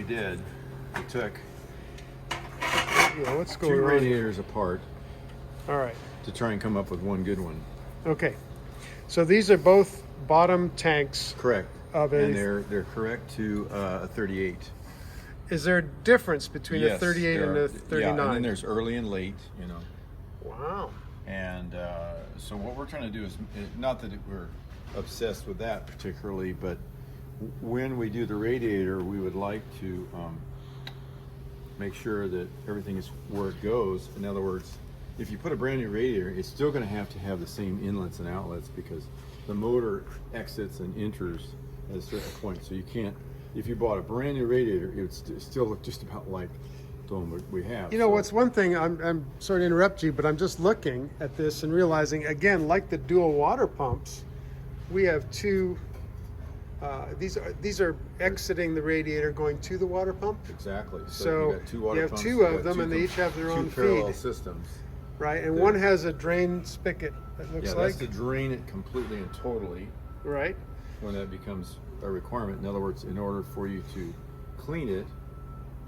did, we took Yeah, what's going two on? radiators apart All right. to try and come up with one good one. Okay. So these are both bottom tanks. Correct. Of a, And they're correct to a 38. Is there a difference between a 38 and a 39? Yeah, and then there's early and late, you know. Wow. And so what we're trying to do is, not that we're obsessed with that particularly, but when we do the radiator, we would like to make sure that everything is where it goes. In other words, if you put a brand new radiator, it's still going to have the same inlets and outlets, because the motor exits and enters at a certain point. So you can't, if you bought a brand new radiator, it would still look just about like the one we have. You know, what's one thing, I'm sorry to interrupt you, but I'm just looking at this and realizing, again, like the dual water pumps, we have two, these are exiting the radiator going to the water pump. Exactly. So you got two water pumps, two of them, and they each have their own two parallel feed. systems. Right, and one has a drain spigot, that looks Yeah, like. that's to drain it completely and totally. Right. When that becomes a requirement. In other words, in order for you to clean it,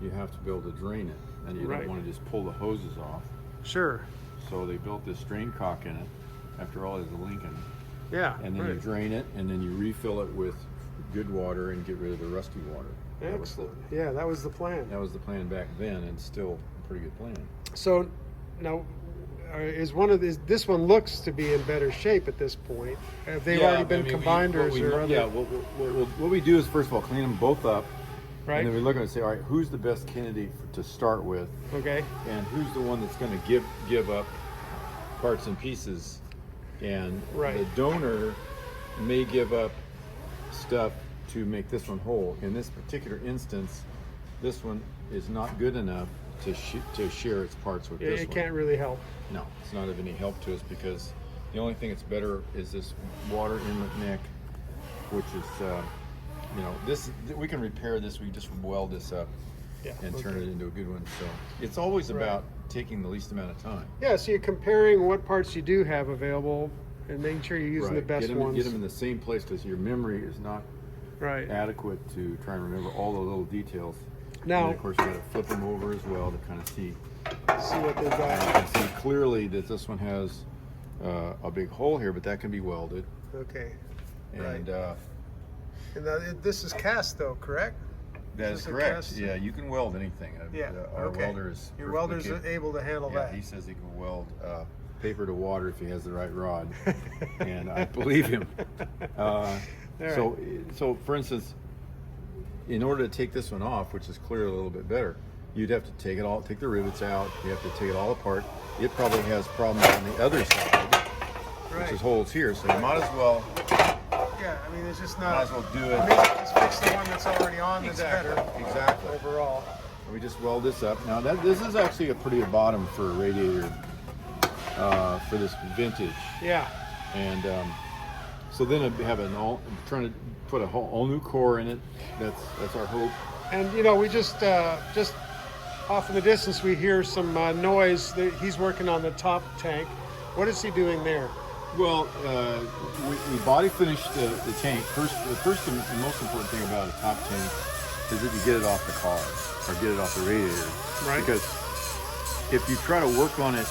you have to be able to drain it, and you don't want to just pull the hoses off. Sure. So they built this drain cock in it. After all, it's a Lincoln. Yeah. And then you drain it, and then you refill it with good water and get rid of the rusty water. Excellent. Yeah, that was the plan. That was the plan back then, and still a pretty good plan. So now, is one of these? This one looks to be in better shape at this point. Have they already been combined, or is there other? Yeah. What we do is, first of all, clean them both up. Right. And then we look at it and say, all right, who's the best candidate to start with? Okay. And who's the one that's going to give up parts and pieces? And the donor may give up stuff to make this one whole. In this particular instance, this one is not good enough to share its parts with this one. It can't really help. No, it's not of any help to us, because the only thing that's better is this water inlet neck, which is, you know, this, we can repair this. We just weld this up and turn it into a good one. So it's always about taking the least amount of time. Yeah, so you're comparing what parts you do have available and making sure you're using the best ones. Get them in the same place, because your memory is not adequate to try and remember all the little details. Now, and of course, you got to flip them over as well to kind of see what they've got. You can see clearly that this one has a big hole here, but that can be welded. Okay. And this is cast, though, correct? That is correct. Yeah, you can weld anything. Our welder is. Your welder's able to handle that. He says he can weld paper to water if he has the right rod, and I believe him. So for instance, in order to take this one off, which is clearly a little bit better, you'd have to take the rivets out. You have to take it all apart. It probably has problems on the other side, which is holes here. So you might as well. Yeah, I mean, it's just not. Might as well do it. Just fix the one that's already on. Exactly. That's better. Exactly. Overall. We just weld this up. Now this is actually a pretty bottom for a radiator for this vintage. Yeah. And so then I have trying to put a all new core in it. That's our hope. And you know, we just off in the distance we hear some noise. He's working on the top tank. What is he doing there? Well, we body finished the tank. The first and most important thing about a top tank is that you get it off the car or get it off the radiator. Right. Because if you try to work on it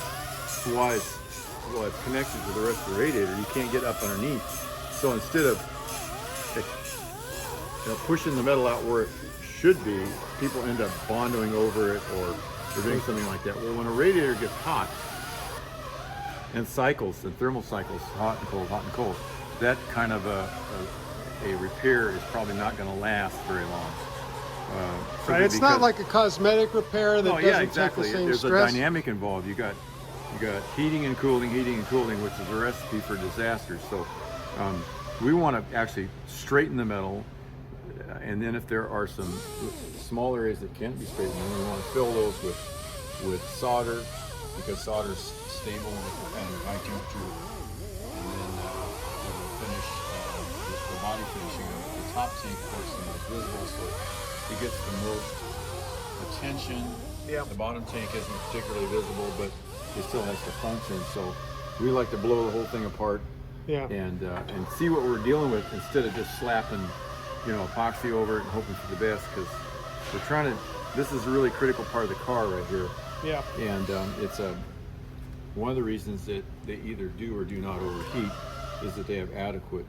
while it's connected to the rest of the radiator, you can't get up underneath. So instead of pushing the metal out where it should be, people end up bonding over it or doing something like that. Well, when a radiator gets hot, and cycles, and thermal cycles, hot and cold, that kind of a repair is probably not going to last very long. Right, it's not like a cosmetic repair that doesn't take the same There's stress. a dynamic involved. You got heating and cooling, which is a recipe for disaster. So we want to actually straighten the metal, and then if there are some small areas that can't be straightened, then we want to fill those with solder, because solder's stable and high temperature, and then we'll finish the body finishing of the top tank, of course, the most visible, so it gets the most attention. The bottom tank isn't particularly visible, but it still has to function. So we like to blow the whole thing apart and see what we're dealing with, instead of just slapping epoxy over it and hoping for the best, because we're trying to. This is a really critical part of the car right here, Yeah. and it's one of the reasons that they either do or do not overheat is that they have adequate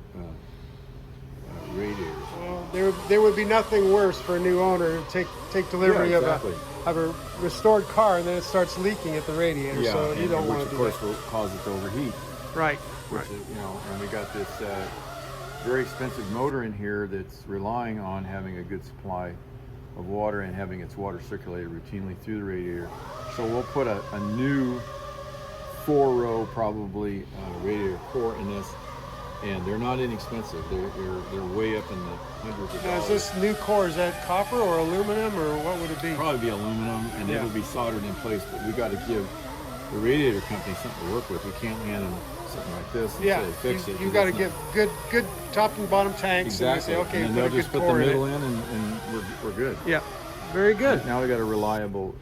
radiators. Well, there would be nothing worse for a new owner to take delivery exactly. of a restored car, and then it starts leaking at the radiator. Yeah, so you don't want which to of do course that. will cause it to overheat. Right. Which Right. is, and we got this very expensive motor in here that's relying on having a good supply of water and having its water circulated routinely through the radiator. So we'll put a new 4-row probably radiator core in this, and they're not inexpensive. They're way up in the hundreds of Now, dollars. is this new core, is that copper or aluminum, or what would it be? Probably be aluminum, and Yeah. it'll be soldered in place. But we got to give the radiator company something to work with. We can't hand them something like this and Yeah, say fix it. you 'cause got to it's not- get good top and bottom tanks, Exactly. and you say, okay, and put they'll a good just put the core in middle it. in, and we're good. Yeah, very good. Now we got a reliable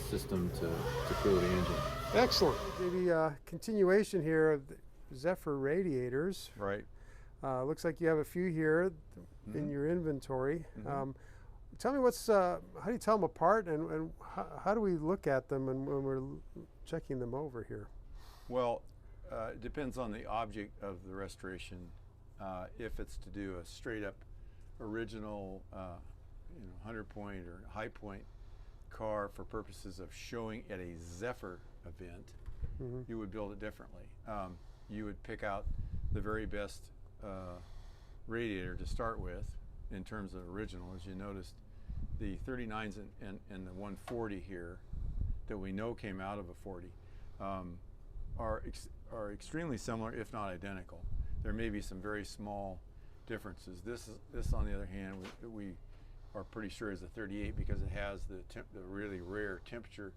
system to cool the engine. Excellent. Maybe continuation here of the Zephyr radiators. Right. Looks like you have a few here in your inventory. Tell me how do you tell them apart, and how do we look at them when we're checking them over here? Well, it depends on the object of the restoration. If it's to do a straight up original 100-point or high point car for purposes of showing at a Zephyr event, you would build it differently. You would pick out the very best radiator to start with in terms of original. As you noticed, the 39s and the 140 here that we know came out of a 40 are extremely similar, if not identical. There may be some very small differences. This on the other hand, we are pretty sure is a 38 because it has the really rare temperature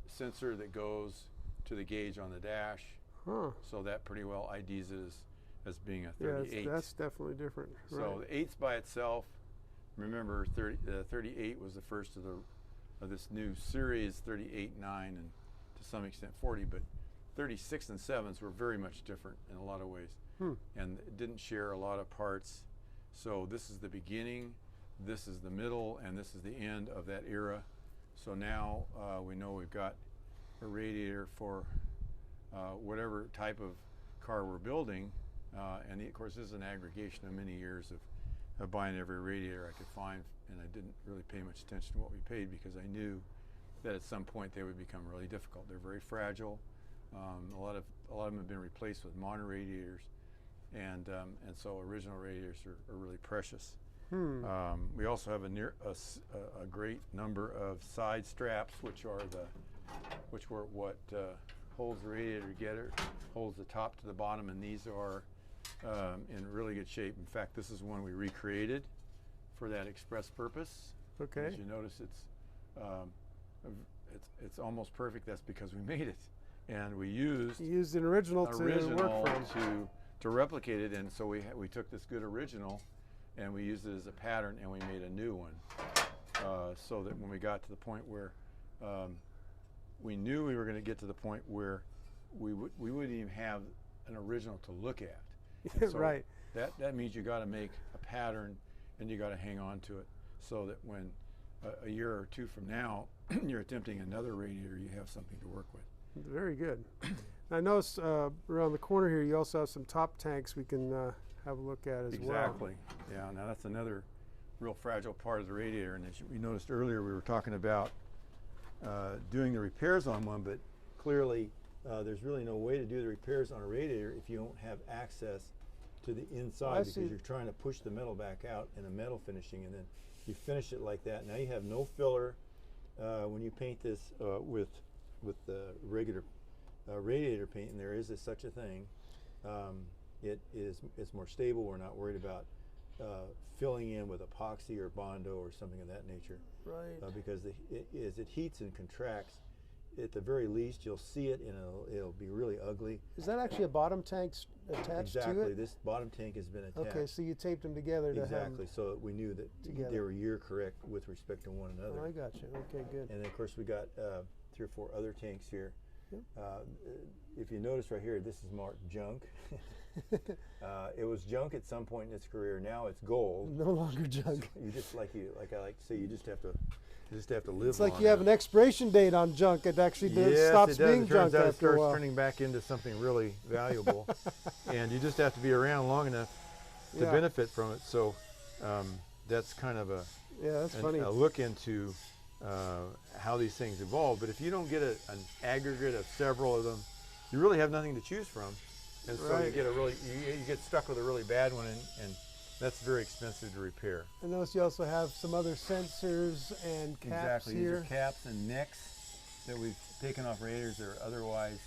sensor that goes to the gauge on the dash. So that pretty well IDs it as being a 38. Yeah, that's definitely different. So the 8's by itself. Remember, 38 was the first of this new series, 38, 9, and to some extent 40. But 36 and 7s were very much different in a lot of ways, and didn't share a lot of parts. So this is the beginning, this is the middle, and this is the end of that era. So now we know we've got a radiator for whatever type of car we're building, and of course this is an aggregation of many years of buying every radiator I could find, and I didn't really pay much attention to what we paid because I knew that at some point they would become really difficult. They're very fragile. A lot of them have been replaced with modern radiators, and so original radiators are really precious. We also have a great number of side straps, which were what holds the radiator together, holds the top to the bottom, and these are in really good shape. In fact, this is one we recreated for that express purpose. Okay. As you notice, it's almost perfect. That's because we made it, and we used an original to work from. to replicate it. And so we took this good original, and we used it as a pattern, and we made a new one, so that when we got to the point where we knew we were going to get to the point where we wouldn't even have an original to look at. So right. That means you got to make a pattern, and you got to hang on to it, so that when a year or two from now you're attempting another radiator, you have something to work with. Very good. I noticed around the corner here you also have some top tanks we can have a look at as well. Exactly. Yeah. Now that's another real fragile part of the radiator, and as we noticed earlier, we were talking about doing the repairs on one, but clearly there's really no way to do the repairs on a radiator if you don't have access to the inside, because you're trying to push the metal back out in a metal finishing, and then you finish it like that. Now you have no filler. When you paint this with the regular radiator paint, and there is such a thing, it's more stable. We're not worried about filling in with epoxy or Bondo or something of that nature. Right. Because as it heats and contracts, at the very least you'll see it, and it'll be really ugly. Is that actually a bottom tank attached to it? Exactly. This bottom tank has been attached. Okay, so you taped them together to have them Exactly. So we knew that they were year correct with respect to one another. Oh, I got you. Okay, good. And then of course we got 3 or 4 other tanks here. If you notice right here, this is marked junk. It was junk at some point in its career. Now it's gold. No longer junk. You just like I like to say, you just have to live. It's like on you have it. an expiration date on junk. It actually stops being junk It after a starts while. turning back into something really valuable, and you just have to be around long enough to Yeah. benefit from it. So that's kind of a That's funny. a look into how these things evolve. But if you don't get an aggregate of several of them, you really have nothing to choose from, and so you Right. get you get stuck with a really bad one, and that's very expensive to repair. I notice you also have some other sensors and caps Exactly. here. These are caps and necks that we've taken off radiators that are otherwise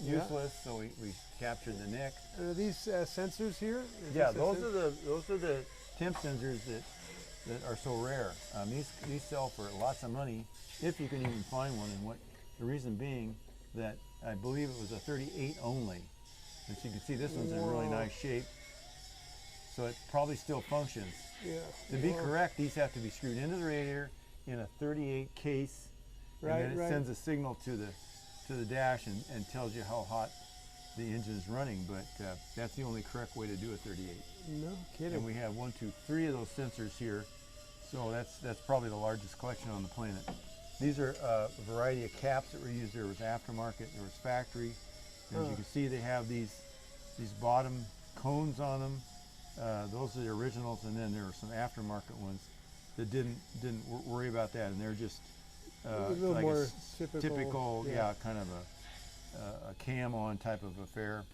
useless. So we captured the neck. Are these sensors here? Yeah, those are the temp sensors that are so rare. These sell for lots of money if you can even find one. And what the reason being that I believe it was a 38 only. As you can see, this one's in really nice shape, so it probably still functions. Yeah. To be correct, these have to be screwed into the radiator in a 38 case, Right, and then it right. sends a signal to the dash and tells you how hot the engine is running. But that's the only correct way to do a 38. No kidding. And we have 1, 2, 3 of those sensors here, so that's probably the largest collection on the planet. These are a variety of caps that were used. There was aftermarket, there was factory. And as you can see, they have these bottom cones on them. Those are the originals, and then there are some aftermarket ones that didn't worry about that, and they're just a little like more a typical, yeah. kind of a cam-on type of affair.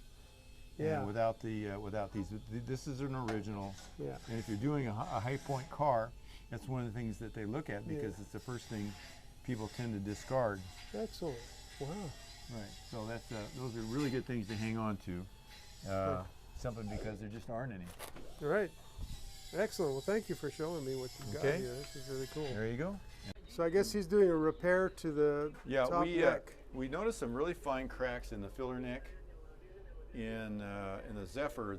Yeah. And without these, this is an original. Yeah. And if you're doing a high point car, that's one of the things that they look at because it's the first thing people tend to discard. Excellent. Wow. Right. So that's those are really good things to hang on to. Simply because there just aren't any. All right. Excellent. Well, thank you for showing me what you've got Okay. here. This is really cool. There you go. So I guess he's doing a repair to the top neck. We noticed some really fine cracks in the filler neck. In the Zephyr,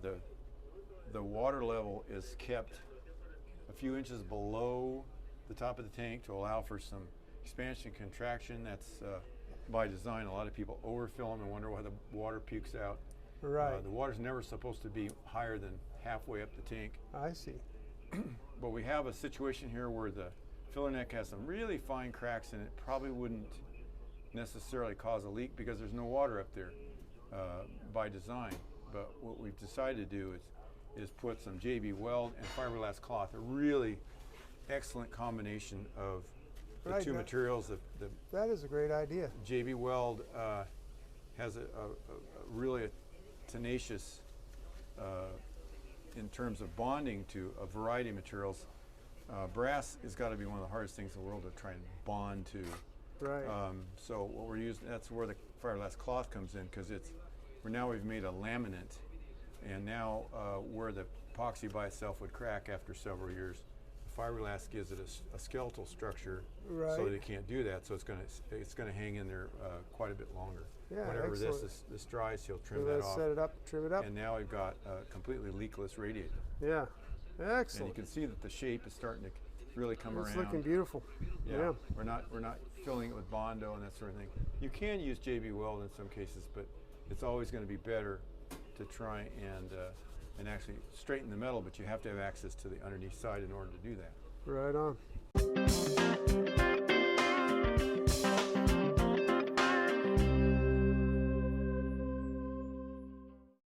the water level is kept a few inches below the top of the tank to allow for some expansion and contraction. That's by design. A lot of people overfill them and wonder why the water pukes out. Right. The water's never supposed to be higher than halfway up the tank. I see. But we have a situation here where the filler neck has some really fine cracks, and it probably wouldn't necessarily cause a leak because there's no water up there by design. But what we've decided to do is put some JB Weld and fiberglass cloth, a really excellent combination of the two materials. That is a great idea. JB Weld has a really tenacious in terms of bonding to a variety of materials. Brass has got to be one of the hardest things in the world to try and bond to. Right. So what we're using, that's where the fiberglass cloth comes in, because we've made a laminate, and now where the epoxy by itself would crack after several years, the fiberglass gives it a skeletal structure, Right. so that it can't do that. So it's going to hang in there quite a bit longer. Yeah, Whenever excellent. this dries, he'll trim So that let's off. set it up, trim it up. And now we've got a completely leakless radiator. Yeah. And Excellent. you can see that the shape is starting to really come It's around. looking beautiful. Yeah. We're not filling it with Bondo and that sort of thing. You can use JB Weld in some cases, but it's always going to be better to try and actually straighten the metal, but you have to have access to the underneath side in order to do that. Right on.